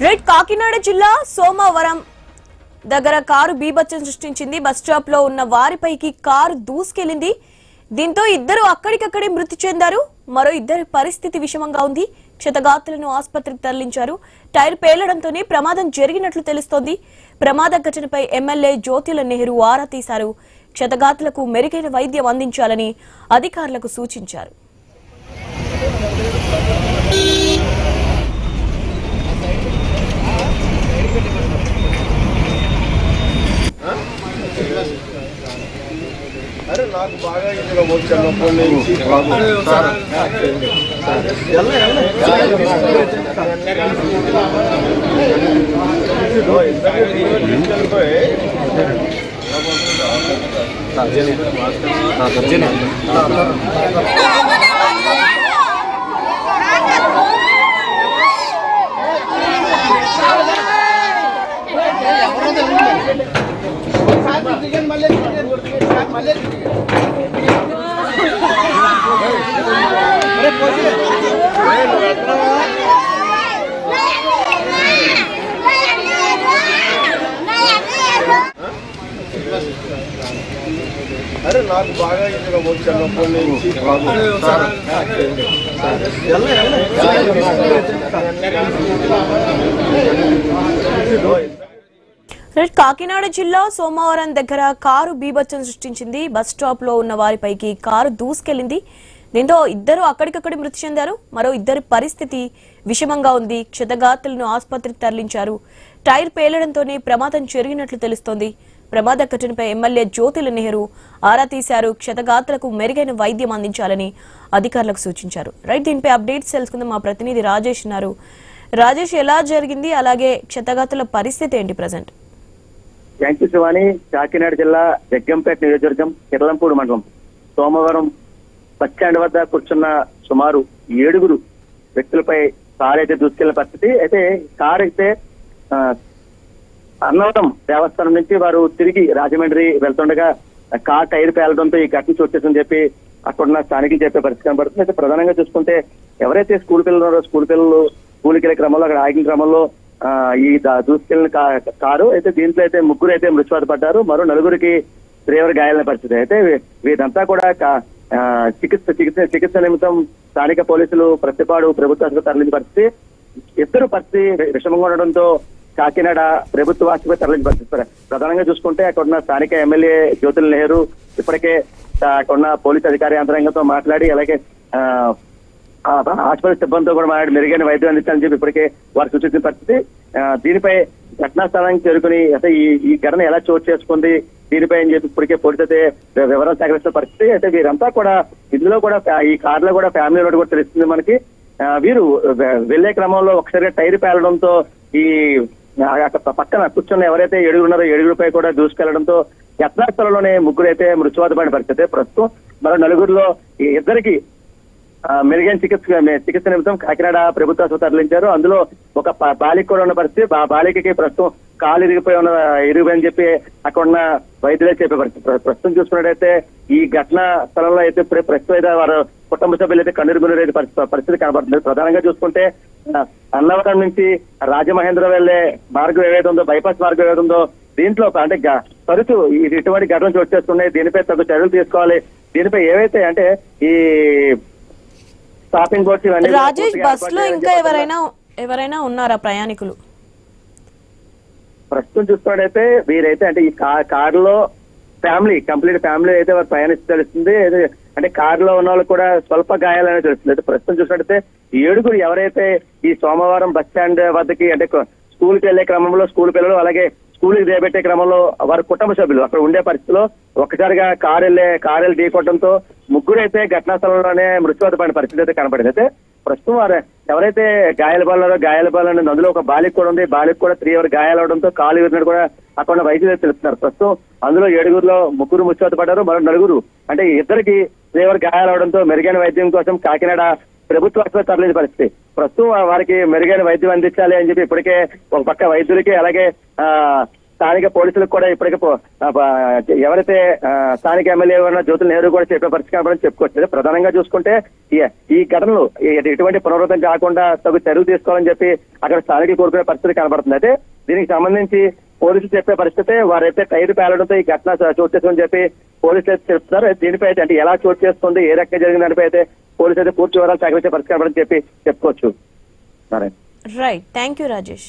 Red Kakinada జిల్లా సోమవరం దగ్గర car బీభత్సం సృష్టించింది. బస్ స్టాప్ లో ఉన్న వారిపైకి కారు దూసుకెళ్లింది. దీంతో ఇద్దరు అక్కడికక్కడే మృతి చెందారు. మరో ఇద్దరి పరిస్థితి విషమంగా ఉంది. క్షతగాత్రులను ఆసుపత్రికి తరలించారు. టైర్ పేలడంతోనే ప్రమాదం జరిగినట్లు తెలుస్తోంది. ప్రమాద ఘటనపై ఎమ్మెల్యే జ్యోతిల నెహ్రూ ఆరా తీశారు. క్షతగాత్రులకు మెరుగైన వైద్యం అందించాలని అధికారులకు సూచించారు. अरे నాకు బాగా ఇందులో వచ్చాను ఫోన్ నుంచి अरे నాకు బాగా ఇందులో వచ్చాను ఫోన్ నుంచి కాకినాడ జిల్లా సోమవరం దగ్గర కారు బీభత్సం సృష్టించింది. బస్ స్టాప్ లో ఉన్న వారిపైకి కారు దూసుకెళ్లింది. దీంతో ఇద్దరు అక్కడికక్కడే మృతి చెందారు. మరో ఇద్దరి పరిస్థితి విషమంగా ఉంది. క్షతగాత్రులను ఆసుపత్రికి తరలించారు. టైర్ పేలడంతోనే ప్రమాదం జరిగినట్లు తెలుస్తోంది. ప్రమాద ఘటనపై ఎమ్మెల్యే జ్యోతిల నెహ్రూ ఆరా తీశారు. క్షతగాత్రులకు మెరుగైన వైద్యం అందించాలని అధికారులకు సూచించారు. రైట్, దీనిపై అప్డేట్స్ తెలుసుకుందాం. మా ప్రతినిధి రాజేష్ ఉన్నారు. రాజేష్, ఎలా జరిగింది, అలాగే క్షతగాత్రుల పరిస్థితి ఏంటి present? Thank you Shivani. Kakinada జిల్లా జగ్గంపేట నియోజకవర్గం కిర్లంపూడి మండలం సోమవారం బస్టాండ్ వద్ద కూర్చున్న సుమారు 7 వ్యక్తులపై కారు అయితే దూసుకెళ్లిన పరిస్థితి. అయితే కారు అయితే అన్నవరం దేవస్థానం నుంచి వారు తిరిగి రాజమండ్రి వెళ్తుండగా కార్ టైర్ పేలడంతో ఈ ఘటన చోటు చేసిందని చెప్పి అక్కడున్న స్థానికులు చెప్పే పరిస్థితి కనబడుతుంది. అయితే ప్రధానంగా చూసుకుంటే ఎవరైతే స్కూల్ పిల్లలు ఉన్నారో స్కూల్కి వెళ్ళే క్రమంలో అక్కడ ఆగిన క్రమంలో ఈ దూసుకెళ్లిన కారు అయితే దీంట్లో అయితే 3 అయితే మృత్యువాత పడ్డారు. మరో 4కి తీవ్ర గాయాలైన పరిస్థితి. అయితే వీరంతా కూడా చికిత్స నిమిత్తం స్థానిక పోలీసులు ప్రతిపాడు ప్రభుత్వ ఆసుపత్రి తరలించిన పరిస్థితి. ఇద్దరు పరిస్థితి విషమంగా ఉండడంతో కాకినాడ ప్రభుత్వ ఆసుపత్రి తరలించిన పరిస్థితి. ప్రధానంగా చూసుకుంటే అక్కడున్న స్థానిక ఎమ్మెల్యే జ్యోతిల నెహ్రూ ఇప్పటికే అక్కడున్న పోలీసు అధికారి యంత్రాంగంతో మాట్లాడి అలాగే ఆసుపత్రి సిబ్బందితో కూడా మాట్లాడి మెరుగైన వైద్యం అందించాలని చెప్పి ఇప్పటికే వారు సూచించిన పరిస్థితి. దీనిపై ఘటనా స్థలానికి చేరుకుని అయితే ఈ ఘటన ఎలా చోటు చేసుకుంది దీనిపై అని చెప్పి ఇప్పటికే పోలీసు అయితే వివరాలు సేకరిస్తున్న పరిస్థితి. అయితే వీరంతా కూడా ఇందులో కూడా ఈ కారులో కూడా ఫ్యామిలీ రోడ్ కూడా తెలుస్తుంది మనకి. వీరు వెళ్లే క్రమంలో ఒకసారిగా టైర్ పేలడంతో ఈ పక్కన కూర్చున్న ఎవరైతే 7 ఉన్నారో 7పై కూడా దూసుకెళ్లడంతో ఘటనా స్థలంలోనే 3 అయితే మృత్యువాత పడిన పరిస్థితి. ప్రస్తుతం మరో 4లో ఇద్దరికి మెరుగైన చికిత్స నిమిత్తం కాకినాడ ప్రభుత్వ ఆసుపత్రి తరలించారు. అందులో ఒక బాలిక కూడా ఉన్న పరిస్థితి. ఆ బాలికకి ప్రస్తుతం కాలు ఇరిగిపోయి చెప్పి అక్కడ ఉన్న వైద్యులే చెప్పే పరిస్థితి. ప్రస్తుతం చూసుకున్నట్టయితే ఈ ఘటన స్థలంలో అయితే ప్రస్తుతం అయితే వారు కుటుంబ సభ్యులు అయితే కన్నీరు అయితే పరిస్థితి కనబడుతుంది. ప్రధానంగా చూసుకుంటే అన్నవరం నుంచి రాజమహేంద్ర వెళ్లే మార్గం ఏదైతే ఉందో బైపాస్ మార్గం ఏదైతే ఉందో దీంట్లో అంటే తరచు ఇటువంటి ఘటనలు చోటు చేస్తున్నాయి. దీనిపై తగు చర్యలు తీసుకోవాలి. దీనిపై ఏవైతే అంటే ఈ షాపింగ్ బోర్డ్స్ ఇవన్నీ రాజేష్, బస్ లో ఇంకా ఎవరైనా ఉన్నారా ప్రయాణికులు? ప్రస్తుతం చూసుకున్నట్టయితే వీరైతే అంటే ఈ కారులో కంప్లీట్ ఫ్యామిలీ అయితే వారు ప్రయాణిస్తూ తెలుస్తుంది. అంటే కారులో ఉన్న వాళ్ళు కూడా స్వల్ప గాయాలని తెలుస్తుంది. అయితే ప్రస్తుతం చూసినట్టయితే 7 ఎవరైతే ఈ సోమవారం బస్ స్టాండ్ వద్దకి అంటే స్కూల్కి వెళ్లే క్రమంలో స్కూల్ పిల్లలు అలాగే స్కూల్కి చేపట్టే క్రమంలో వారి కుటుంబ సభ్యులు అక్కడ ఉండే పరిస్థితిలో ఒక్కసారిగా కారు ఢీకొట్టడంతో 3 అయితే ఘటనా స్థలంలోనే మృత్యువాత పడిన పరిస్థితి అయితే కనబడింది. అయితే ప్రస్తుతం వారు ఎవరైతే గాయాల అందులో ఒక బాలిక కూడా ఉంది. బాలిక కూడా తీవ్ర గాయాలవడంతో కాలు విరిగినట్టు కూడా అక్కడ వైద్యులు తెలుస్తున్నారు. ప్రస్తుతం అందులో 7లో 3 మృత్యువాత పడ్డారు. మరో 4 అంటే ఇద్దరికి తీవ్ర గాయాలవడంతో మెరుగైన వైద్యం కోసం కాకినాడ ప్రభుత్వ ఆసుపత్రి తరలించిన పరిస్థితి. ప్రస్తుతం వారికి మెరుగైన వైద్యం అందించాలి అని చెప్పి ఇప్పటికే ఒక పక్క వైద్యులకి అలాగే స్థానిక పోలీసులకు కూడా ఇప్పటికే ఎవరైతే స్థానిక ఎమ్మెల్యే ఉన్న జ్యోతుల నెహ్రూ కూడా చెప్పే పరిస్థితి కనబడని చెప్పుకోవచ్చు. ప్రధానంగా చూసుకుంటే ఈ ఘటనలు ఎటువంటి పునరావృతం కాకుండా తగు చర్యలు తీసుకోవాలని చెప్పి అక్కడ స్థానికులు కోరుకునే పరిస్థితి కనబడుతుంది. అయితే దీనికి సంబంధించి పోలీసులు చెప్పే పరిస్థితి వారైతే టైర్ పేలడంతో ఈ ఘటన చోటు చేసుకుని చెప్పి పోలీసులు అయితే చెప్తున్నారు. దీనిపై అయితే అంటే ఎలా చోటు చేస్తుంది, ఏ రకంగా జరిగిన దానిపై అయితే పోలీసులు అయితే పూర్తి వివరాలు సేకరించే పరిస్థితి కనబడని చెప్పి చెప్పుకోవచ్చు. Right, thank you Rajesh.